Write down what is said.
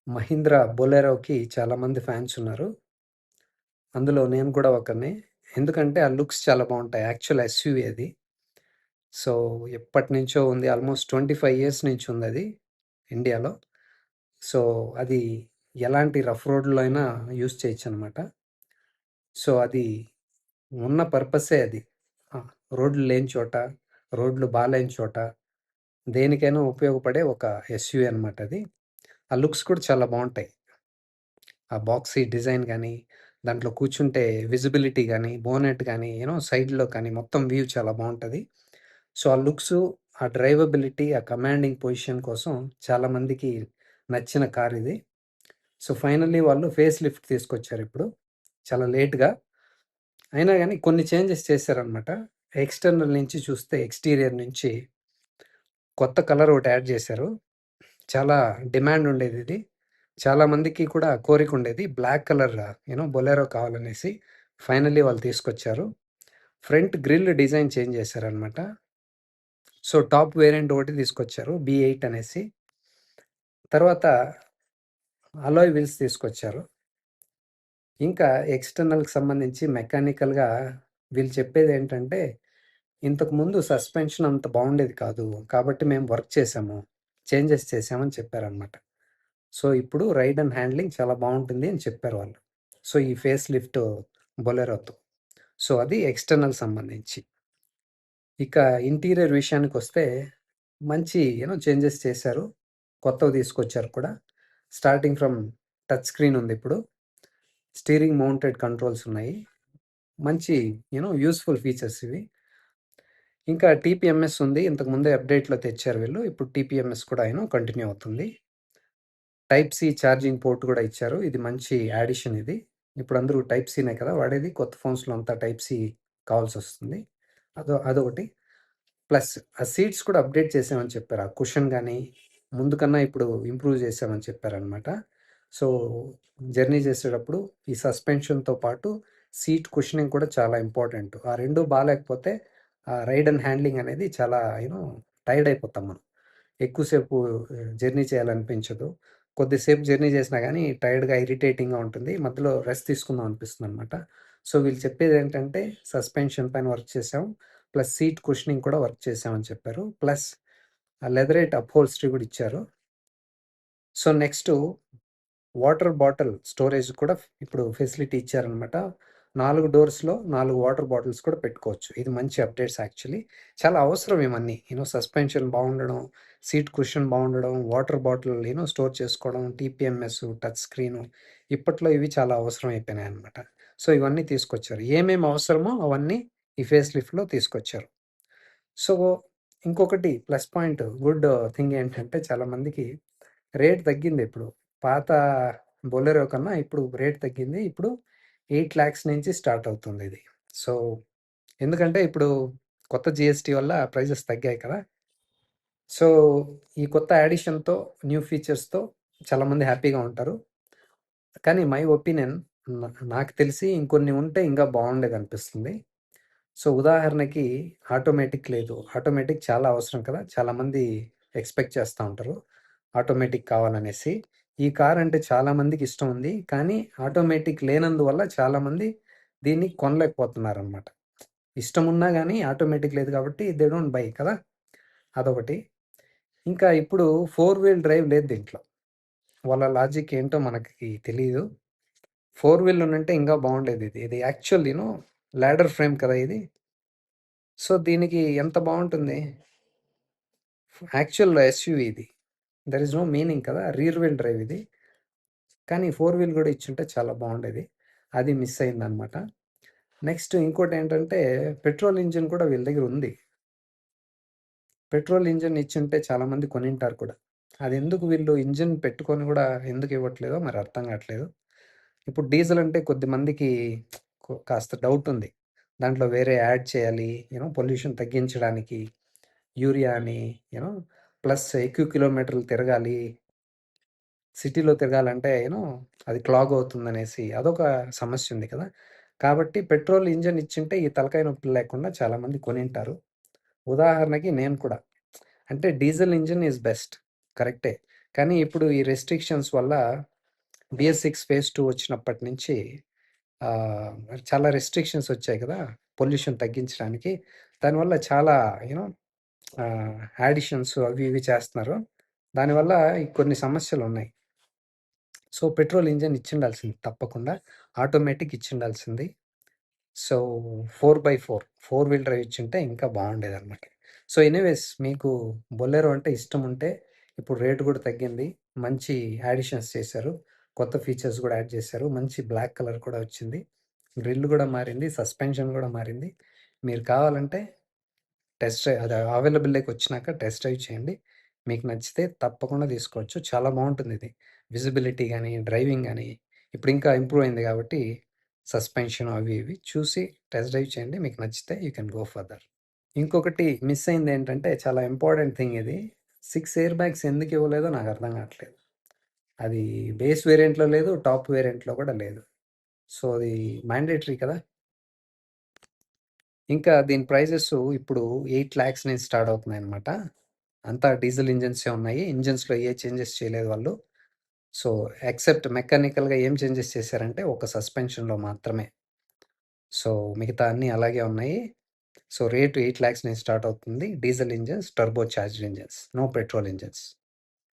'మహీంద్రా బొలెరో'కి చాలామంది ఫ్యాన్స్ ఉన్నారు. అందులో నేను కూడా ఒకడిని. ఎందుకంటే ఆ లుక్స్ చాలా బావుంటాయి. యాక్చువల్ ఎస్యూవీ అది. సో, ఎప్పటినుంచో ఉంది. ఆల్మోస్ట్ 25 ఇయర్స్ నుంచి ఉందది ఇండియాలో. సో, అది ఎలాంటి రఫ్ రోడ్‌లో అయినా యూజ్ చేయొచ్చనమాట. సో, అది ఉన్న పర్పస్సే అది. ఆ! రోడ్లు లేని చోట, రోడ్లు బాలేని చోట దేనికైనా ఉపయోగపడే ఒక ఎస్యూవీ అనమాట అది. ఆ లుక్స్ కూడా చాలా బావుంటాయి. ఆ బాక్సీ డిజైన్ గానీ, దాంట్లో కూర్చుంటే విజిబిలిటీ గానీ, బోనెట్ గానీ, సైడ్‌లో కానీ మొత్తం వ్యూ చాలా బావుంటది. సో, ఆ లుక్సు, ఆ డ్రైవబిలిటీ, ఆ కమాండింగ్ పొజిషన్ కోసం చాలామందికి నచ్చిన కారిది. సో, ఫైనల్లీ వాళ్ళు ఫేస్ లిఫ్ట్ తీసుకొచ్చారిప్పుడు. చాలా లేట్‌గా. అయినా గానీ కొన్ని చేంజెస్ చేశారనమాట. ఎక్స్‌టర్నల్ నుంచి చూస్తే ఎక్స్‌టీరియర్ నుంచి కొత్త కలర్ ఒకటి యాడ్ చేశారు. చాలా డిమాండ్ ఉండేదిది. చాలా మందికి కూడా కోరికుండేది. బ్లాక్ కలర్ బొలెరో కావాలనేసి ఫైనల్లీ వాళ్ళు తీసుకొచ్చారు. ఫ్రంట్ గ్రిల్ డిజైన్ చేంజ్ చేశారనమాట. సో, టాప్ వేరియంట్ ఒకటి తీసుకొచ్చారు. B8 అనేసి. తర్వాత అలాయ్ వీల్స్ తీసుకొచ్చారు. ఇంకా ఎక్స్‌టర్నల్‌కి సంబంధించి మెకానికల్‌గా వీళ్ళు చెప్పేదేంటంటే, ఇంతకుముందు సస్పెన్షన్ అంత బావుండేది కాదు. కాబట్టి మేము వర్క్ చేశాము. చేంజెస్ చేశామని చెప్పారనమాట. సో, ఇప్పుడు రైడ్ అండ్ హ్యాండ్లింగ్ చాలా బావుంటుంది అని చెప్పారు వాళ్ళు. సో, ఈ ఫేస్ లిఫ్ట్ బొలెరోతో. సో, అది ఎక్స్‌టర్నల్ సంబంధించి. ఇక ఇంటీరియర్ విషయానికొస్తే మంచి చేంజెస్ చేశారు. కొత్తవి తీసుకొచ్చారు కూడా. స్టార్టింగ్ ఫ్రమ్ టచ్ స్క్రీన్ ఉందిప్పుడు. స్టీరింగ్ మౌంటెడ్ కంట్రోల్స్ ఉన్నాయి. మంచి యూజ్‌ఫుల్ ఫీచర్స్ ఇవి. ఇంకా టీపీఎంఎస్ ఉంది. ఇంతకు ముందే అప్‌డేట్‌లో తెచ్చారు వీళ్ళు. ఇప్పుడు టీపీఎంఎస్ కూడా కంటిన్యూ అవుతుంది. టైప్ సి ఛార్జింగ్ పోర్ట్ కూడా ఇచ్చారు. ఇది మంచి యాడిషన్ ఇది. ఇప్పుడు అందరూ టైప్ సినే కదా వాడేది. కొత్త ఫోన్స్‌లో అంతా టైప్ సి కావాల్సొస్తుంది. అదొకటి. ప్లస్ ఆ సీట్స్ కూడా అప్‌డేట్ చేశామని చెప్పారు. ఆ కుషన్ గాని, ముందు కన్నా ఇప్పుడు ఇంప్రూవ్ చేశామని చెప్పారనమాట. సో, జర్నీ చేసేటప్పుడు ఈ సస్పెన్షన్‌తో పాటు సీట్ కుషనింగ్ కూడా చాలా ఇంపార్టెంట్. ఆ 2 బాలేకపోతే ఆ రైడ్ అండ్ హ్యాండ్లింగ్ అనేది చాలా టైర్డ్ అయిపోతాం మనం. ఎక్కువ సేపు జర్నీ చేయాలనిపించదు. కొద్దిసేపు జర్నీ చేసినా గానీ టైర్డ్‌గా, ఇరిటేటింగ్‌గా ఉంటుంది. మధ్యలో రెస్ట్ తీసుకుందాం అనిపిస్తుందనమాట. సో, వీళ్ళు చెప్పేదేంటంటే సస్పెన్షన్ పైన వర్క్ చేశాం. ప్లస్ సీట్ కుషనింగ్ కూడా వర్క్ చేశామని చెప్పారు. ప్లస్ ఆ లెదరైట్ అప్‌హోల్స్టరీ కూడా ఇచ్చారు. So, next water bottle storage కూడా ఇప్పుడు ఫెసిలిటీ ఇచ్చారనమాట. 4 డోర్స్‌లో 4 వాటర్ బాటిల్స్ కూడా పెట్టుకోవచ్చు. ఇది మంచి అప్డేట్స్ యాక్చువల్లీ. చాలా అవసరం ఇవన్నీ. సస్పెన్షన్ బావుండడం, సీట్ కుషన్ బావుండడం, వాటర్ బాటిల్ స్టోర్ చేసుకోవడం, టీపీఎంఎస్, టచ్ స్క్రీను ఇప్పట్లో ఇవి చాలా అవసరం అయిపోయినాయన్నమాట. సో, ఇవన్నీ తీసుకొచ్చారు. ఏమేమి అవసరమో అవన్నీ ఈ ఫేస్ లిఫ్ట్‌లో తీసుకొచ్చారు. సో, ఇంకొకటి ప్లస్ పాయింట్ గుడ్ థింగ్ ఏంటంటే చాలామందికి రేట్ తగ్గిందిప్పుడు. పాత బొలెరో కన్నా ఇప్పుడు రేట్ తగ్గింది. ఇప్పుడు 8,00,000 నుంచి స్టార్ట్ అవుతుందిది. సో, ఎందుకంటే ఇప్పుడు కొత్త జీఎస్టీ వల్ల ప్రైజెస్ తగ్గాయి కదా! సో, ఈ కొత్త యాడిషన్‌తో, న్యూ ఫీచర్స్‌తో చాలామంది హ్యాపీగా ఉంటారు. కానీ మై ఒపీనియన్ నాకు తెలిసి ఇంకొన్ని ఉంటే ఇంకా బావుండేదనిపిస్తుంది. సో, ఉదాహరణకి ఆటోమేటిక్ లేదు. ఆటోమేటిక్ చాలా అవసరం కదా! చాలామంది ఎక్స్‌పెక్ట్ చేస్తా ఉంటారు. ఆటోమేటిక్ కావాలనేసి. ఈ కార్ అంటే చాలా మందికి ఇష్టం ఉంది. కానీ ఆటోమేటిక్ లేనందువల్ల చాలామంది దీన్ని కొనలేకపోతున్నారనమాట. ఇష్టమున్నా గానీ ఆటోమేటిక్ లేదు కాబట్టి దే డోంట్ బై కదా! అదొకటి. ఇంకా ఇప్పుడు 4 వీల్ డ్రైవ్ లేదు దీంట్లో. వాళ్ళ లాజిక్ ఏంటో మనకి తెలీదు. 4 వీల్ ఉండుంటే ఇంకా బావుండేదిది. ఇది యాక్చువల్ లాడర్ ఫ్రేమ్ కదా ఇది. సో, దీనికి ఎంత బావుంటుంది. యాక్చువల్ ఎస్యూవీ ఇది. దేర్ ఈస్ నో మీనింగ్ కదా! రియర్ వీల్ డ్రైవ్ ఇది. కానీ 4 వీల్ గూడా ఇచ్చుంటే చాలా బావుండేది. అది మిస్ అయిందనమాట. నెక్స్ట్ ఇంకోటేంటంటే పెట్రోల్ ఇంజిన్ కూడా వీళ్ళ దగ్గర ఉంది. పెట్రోల్ ఇంజిన్ ఇచ్చుంటే చాలామంది కొనింటారు కూడా. అదెందుకు వీళ్ళు ఇంజిన్ పెట్టుకొని గూడా ఎందుకు ఇవ్వట్లేదో మరి అర్థం గాట్లేదు. ఇప్పుడు డీజిల్ అంటే కొద్దిమందికి కాస్త డౌట్ ఉంది. దాంట్లో వేరే యాడ్ చేయాలి. పొల్యూషన్ తగ్గించడానికి యూరియా అని యూనో ప్లస్ ఎక్కువ కిలోమీటర్లు తిరగాలి. సిటీలో తిరగాలంటే అది క్లాగ్ అవుతుందనేసి అదొక సమస్య ఉంది కదా! కాబట్టి పెట్రోల్ ఇంజిన్ ఇచ్చుంటే ఈ తలకాయ నొప్పులు లేకుండా చాలామంది కొనింటారు. ఉదాహరణకి నేను కూడా. అంటే డీజిల్ ఇంజిన్ ఈజ్ బెస్ట్. కరెక్టే. కానీ ఇప్పుడు ఈ రెస్ట్రిక్షన్స్ వల్ల BS6 ఫేజ్ 2 వచ్చినప్పటి నుంచి చాలా రెస్ట్రిక్షన్స్ వచ్చాయి కదా! పొల్యూషన్ తగ్గించడానికి. దానివల్ల చాలా యూనో యాడిషన్స్ అవి ఇవి చేస్తున్నారు. దానివల్ల ఈ కొన్ని సమస్యలున్నాయి. సో, పెట్రోల్ ఇంజిన్ ఇచ్చుండాల్సింది తప్పకుండా. ఆటోమేటిక్ ఇచ్చుండాల్సింది. సో, 4/4 ఫోర్ వీల్ డ్రైవ్ ఇచ్చుంటే ఇంకా బావుండేదనమాట. సో, ఎనీవేస్ మీకు బొలెరో అంటే ఇష్టముంటే ఇప్పుడు రేట్ కూడా తగ్గింది. మంచి యాడిషన్స్ చేశారు. కొత్త ఫీచర్స్ కూడా యాడ్ చేశారు. మంచి బ్లాక్ కలర్ కూడా వచ్చింది. గ్రిల్ కూడా మారింది. సస్పెన్షన్ కూడా మారింది. మీరు కావాలంటే టెస్ట్ డ్రైవ్ అది అవైలబుల్‌లోకి వచ్చినాక టెస్ట్ డ్రైవ్ చేయండి. మీకు నచ్చితే తప్పకుండా తీసుకోవచ్చు. చాలా బావుంటుందిది. విజిబిలిటీ గాని, డ్రైవింగ్ గాని ఇప్పుడు ఇంకా ఇంప్రూవ్ అయింది కాబట్టి సస్పెన్షన్ అవి ఇవి చూసి టెస్ట్ డ్రైవ్ చేయండి. మీకు నచ్చితే యూ కెన్ గో ఫర్దర్. ఇంకొకటి మిస్ అయిందేంటంటే చాలా ఇంపార్టెంట్ థింగ్ ఇది. 6 ఎయిర్ బ్యాగ్స్ ఎందుకు ఇవ్వలేదో నాకు అర్థం కావట్లేదు. అది బేస్ వేరియంట్‌లో లేదు. టాప్ వేరియంట్‌లో కూడా లేదు. సో, అది మ్యాండేటరీ కదా! ఇంకా దీని ప్రైజెస్ ఇప్పుడు 8,00,000 నుంచి స్టార్ట్ అవుతున్నాయన్నమాట. అంతా డీజిల్ ఇంజిన్సే ఉన్నాయి. ఇంజిన్స్‌లో ఏ చేంజెస్ చేయలేదు వాళ్ళు. సో, ఎక్సెప్ట్ మెకానికల్‌గా ఏం చేంజెస్ చేశారంటే ఒక సస్పెన్షన్‌లో మాత్రమే. సో, మిగతా అన్నీ అలాగే ఉన్నాయి. సో, రేట్ 8,00,000 నుంచి స్టార్ట్ అవుతుంది. Diesel engines, turbo charged engines. No petrol engines.